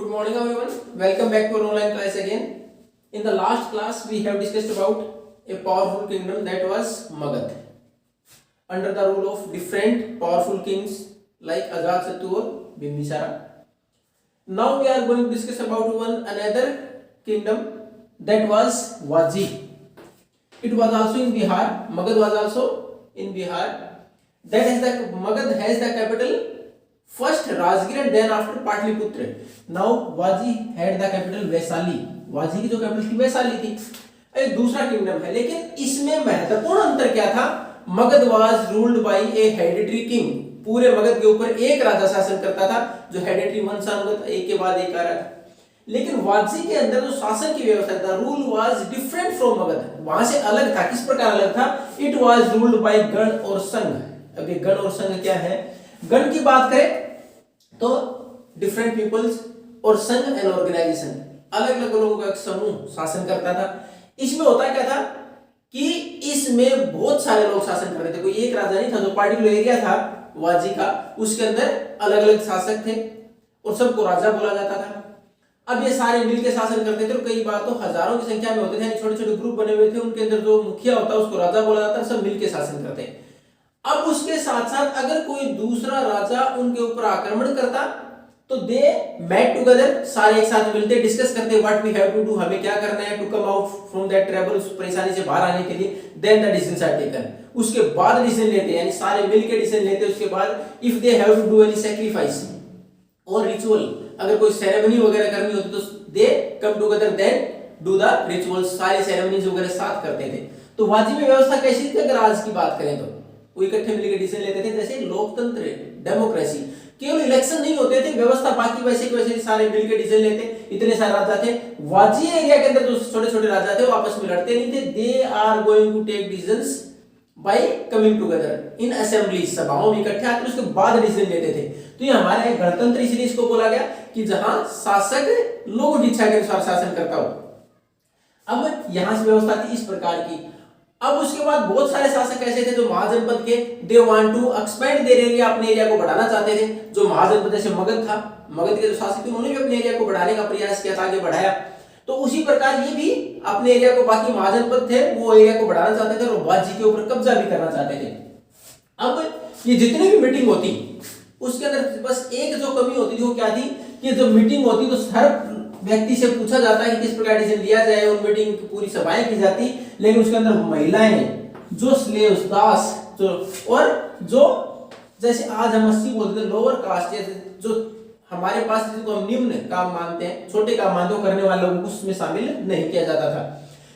Good morning everyone. Welcome back to our online class again. In the last class we have discussed about a powerful kingdom that was Magad. Under the rule of different powerful kings like Ajatashatru or Bimbisara. Now we are going to discuss about another kingdom that was Waji. It was also in Bihar. Magad was also in Bihar. Magad has the capital first Rajgir and then after Patliputra. Now Waji had the capital Vaishali. वाजी की जो capital थी वैशाली थी. एक दूसरा kingdom है, लेकिन इसमें महत्वपूर्ण अंतर क्या था? Magadh was ruled by A hereditary king. पूरे मगध के ऊपर एक राजा शासन करता था जो हेरिडिटरी वंशानुगत एक के बाद एक आ रहा था. लेकिन वाजी के अंदर जो शासन की व्यवस्था था, rule was different from Magadh. वहां से अलग था. किस प्रकार अलग था? इट वाज रूल्ड बाय गण और संघ. अब ये गण और संघ क्या है? गण की बात करें तो डिफरेंट पीपल्स और संघ एंड ऑर्गेनाइजेशन, अलग अलग लोगों का एक समूह शासन करता था. इसमें होता क्या था कि इसमें बहुत सारे लोग शासन कर रहे थे. कोई एक राजा नहीं था. जो पार्टिकुलर एरिया था वाजी का, उसके अंदर अलग अलग शासक थे और सबको राजा बोला जाता था. अब ये सारे मिलकर शासन करते थे और कई बार तो हजारों की संख्या में होते थे. छोटे छोटे ग्रुप बने हुए थे, उनके अंदर जो मुखिया होता है उसको राजा बोला जाता है. सब मिलकर शासन करते हैं. अब उसके साथ साथ अगर कोई दूसरा राजा उनके ऊपर आक्रमण करता तो दे मेट टुगेदर, सारे एक साथ मिलते डिस्कस करते what we have to do, हमें क्या करना है to come out from that trouble, उस परेशानी से बाहर आने के लिए. Then the decisions are taken. उसके बाद डिसीजन लेते हैं, यानी सारे मिलकर डिसीजन लेते हैं. उसके बाद if they have to do any sacrifice और रिचुअल, अगर कोई सेरेमनी वगैरह करनी होती तो they come together then do the rituals. सारे सेरेमनीज वगैरह साथ करते थे. तो वाजी में व्यवस्था कैसी थी? अगर आज की बात करें तो वो इकट्ठे मिलकर डिसीजन लेते थे. जैसे लोकतंत्र, डेमोक्रेसी, केवल इलेक्शन नहीं होते थे, व्यवस्था बाकी वैसे के वैसे सारे मिलकर डिसीजन लेते. इतने सारे राजा थे. वाजी एरिया के अंदर जो छोटे छोटे राजा थे वो आपस में लड़ते नहीं थे. They are going to take decisions by coming together in assembly, सभाओं में इकट्ठे आकर उसके बाद डिसीजन लेते थे. तो ये हमारा एक गणतंत्र इसलिए इसको बोला गया कि जहां शासक लोगों की इच्छा के अनुसार शासन करता हो. अब यहां से व्यवस्था थी इस प्रकार की. अब उसके बाद बहुत सारे शासक ऐसे थे जो महाजनपद के, they want to expand their area, अपने एरिया को बढ़ाना चाहते थे. जो महाजनपद जैसे मगध था, मगध के जो शासक थे उन्होंने भी अपने एरिया को बढ़ाने का प्रयास किया था, आगे बढ़ाया. तो उसी प्रकार ये भी अपने एरिया को, बाकी महाजनपद थे वो एरिया को बढ़ाना चाहते थे और वाजी के ऊपर कब्जा भी करना चाहते थे. अब ये जितनी भी मीटिंग होती उसके अंदर बस एक जो कमी होती थी वो क्या थी कि जो मीटिंग होती तो हर व्यक्ति से पूछा जाता है कि किस प्रकार डिसीजन लिया जाए. उन मीटिंग की पूरी सभाएं की जाती, लेकिन उसके अंदर महिलाएं, जो स्लेव्स, दास, और जो जैसे आज हम 80 बोलते हैं लोअर कास्ट, जो हमारे पास जिसको हम निम्न काम मानते हैं, छोटे काम मानते हैं, करने वाले लोगों को उसमें शामिल नहीं किया जाता था.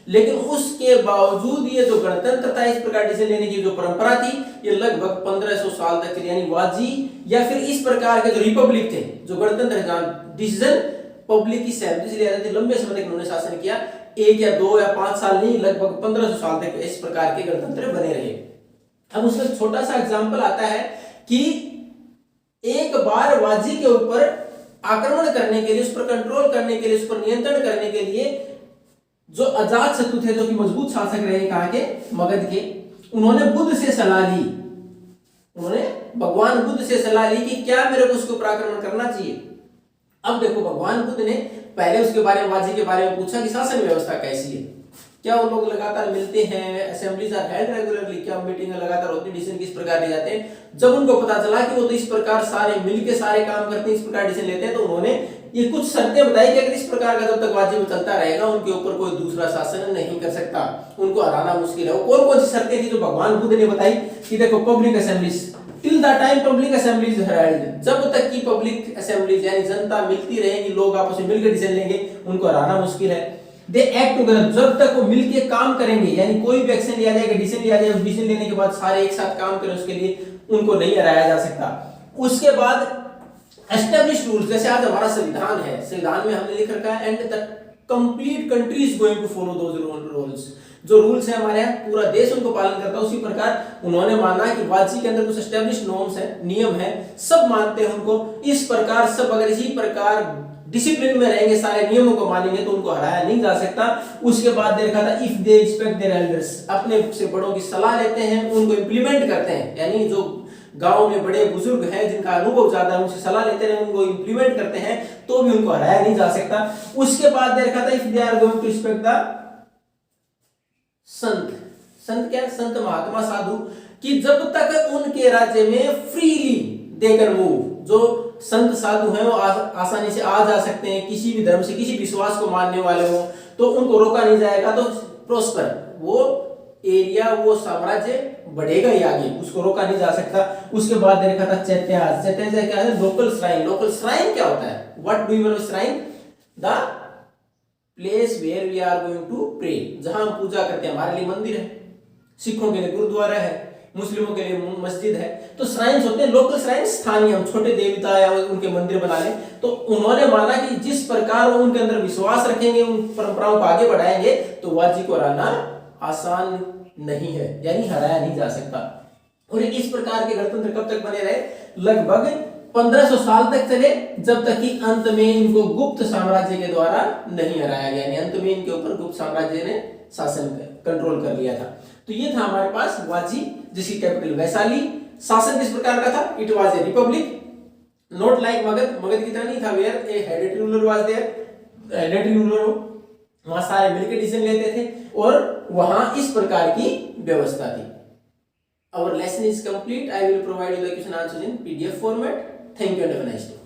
लेकिन उसके बावजूद ये जो गणतंत्र था, इस प्रकार डिसीजन लेने की जो परंपरा थी, ये लगभग 1500 साल तक चली. यानी वाजी या फिर इस प्रकार के जो रिपब्लिक थे, जो गणतंत्र है जहां डिसीजन पब्लिक की सहमति से लिया जाता है, लंबे समय तक उन्होंने शासन किया. 1 या 2 या 5 साल नहीं, लगभग 1500 साल तक इस प्रकार के गणतंत्र बने रहे. अब उसमें छोटा सा एग्जांपल आता है कि एक बार वाजी के ऊपर आक्रमण करने के लिए, उस पर कंट्रोल करने के लिए, उस पर नियंत्रण करने के लिए जो अजातशत्रु थे, जो कि मजबूत शासक रहे कहां के, मगध के, उन्होंने बुद्ध से सलाह ली. उन्होंने भगवान बुद्ध से सलाह ली कि क्या मेरे को उसके ऊपर आक्रमण करना चाहिए. अब देखो, भगवान बुद्ध ने पहले उसके बारे में, वाजी के बारे में पूछा कि शासन व्यवस्था कैसी है, क्या वो लोग लगातार मिलते हैं, असेंबलीज आर हेल्ड रेगुलरली, क्या मीटिंग लगातार होती है, डिसीजन किस प्रकार लिए जाते हैं. जब उनको पता चला कि वो तो इस प्रकार सारे मिलके सारे काम करते हैं, इस प्रकार डिसीजन लेते हैं, तो उन्होंने ये कुछ शर्तें बताई कि अगर इस प्रकार का जब तक वाजी में चलता रहेगा उनके ऊपर कोई दूसरा शासन नहीं कर सकता, उनको हराना मुश्किल है. वो कौन कौन सी शर्तें थी जो भगवान बुद्ध ने बताई कि देखो, public assemblies, till the time public assemblies held, जब तक की पब्लिक असेंबलीज यानी जनता मिलती रहेगी, लोग आपस में मिलकर डिसीजन लेंगे, उनको हराना मुश्किल है. दे एक्ट टुगेदर, जब तक वो मिलके काम करेंगे, यानी कोई भी एक्शन लिया जाएगा, डिसीजन लिया जाएगा, डिसीजन लेने के बाद सारे एक साथ काम करें, उसके लिए उनको नहीं हराया जा सकता. उसके बाद एस्टैब्लिश्ड रूल्स, जैसे आज हमारा संविधान है, संविधान में हमने लिख रखा है and the complete country is going to follow those rules. जो रूल्स है हमारे यहाँ पूरा देश उनको पालन करता है. उसी प्रकार उन्होंने माना कि वाजी के अंदर कुछ एस्टैब्लिश्ड नॉर्म्स है, नियम है, सब मानते हैं उनको. इस प्रकार सब अगर इसी प्रकार डिसिप्लिन में रहेंगे, सारे नियमों को मानेंगे, तो उनको हराया नहीं जा सकता. उसके बाद देखा था if they respect their elders, अपने से बड़ों की सलाह लेते हैं, उनको इंप्लीमेंट करते हैं, यानी जो गांव में बड़े बुजुर्ग हैं जिनका अनुभव ज्यादा है, उनसे सलाह लेते हैं, उनको इंप्लीमेंट करते हैं, तो भी उनको हराया नहीं जा सकता। उसके बाद दे रखा था if they are going to respect the sant, संत क्या, संत महात्मा साधु, कि जब तक उनके राज्य में फ्रीली दे कैन मूव, जो संत साधु हैं वो आसानी से आ जा सकते हैं, किसी भी धर्म से किसी विश्वास को मानने वाले हो, तो उनको रोका नहीं जाएगा, तो प्रोस्पर वो एरिया वो साम्राज्य बढ़ेगा ही आगे, उसको रोका नहीं जा सकता। उसके बाद देखा था चैत्याज, चैत्याज क्या है, लोकल श्राइन। लोकल श्राइन क्या होता है, what do you mean shrine, the place where we are going to pray, जहां हम पूजा करते हैं, हमारे लिए मंदिर है, सिखों के लिए गुरुद्वारा है, मुस्लिमों के लिए मस्जिद है, तो श्राइन्स होते हैं लोकल श्राइन्स, स्थानीय, हम छोटे देवता या उनके मंदिर बना लें। तो उन्होंने माना कि जिस प्रकार वो उनके अंदर विश्वास रखेंगे, उन परंपराओं को आगे बढ़ाएंगे, तो वाजी को हराना आसान नहीं है, यानी हराया नहीं जा सकता। और इस प्रकार के गणतंत्र कब तक बने रहे, लगभग 1500 साल तक चले, जब तक कि अंत में इनको गुप्त साम्राज्य के द्वारा नहीं हराया गया, यानी अंत में इनके ऊपर गुप्त साम्राज्य ने शासन कंट्रोल कर लिया था। तो ये था हमारे पास वाजी, जिसकी कैपिटल वैशाली। शासन किस प्रकार का था, it was a republic, not like Magadh, Magadh की तरह नहीं था where a hereditary ruler was there, hereditary ruler वहां सारे मिलकर डिसीजन लेते थे, और वहां इस प्रकार की व्यवस्था थी। Our lesson is complete. I will provide you the question answers in PDF format. Thank you and have a nice day.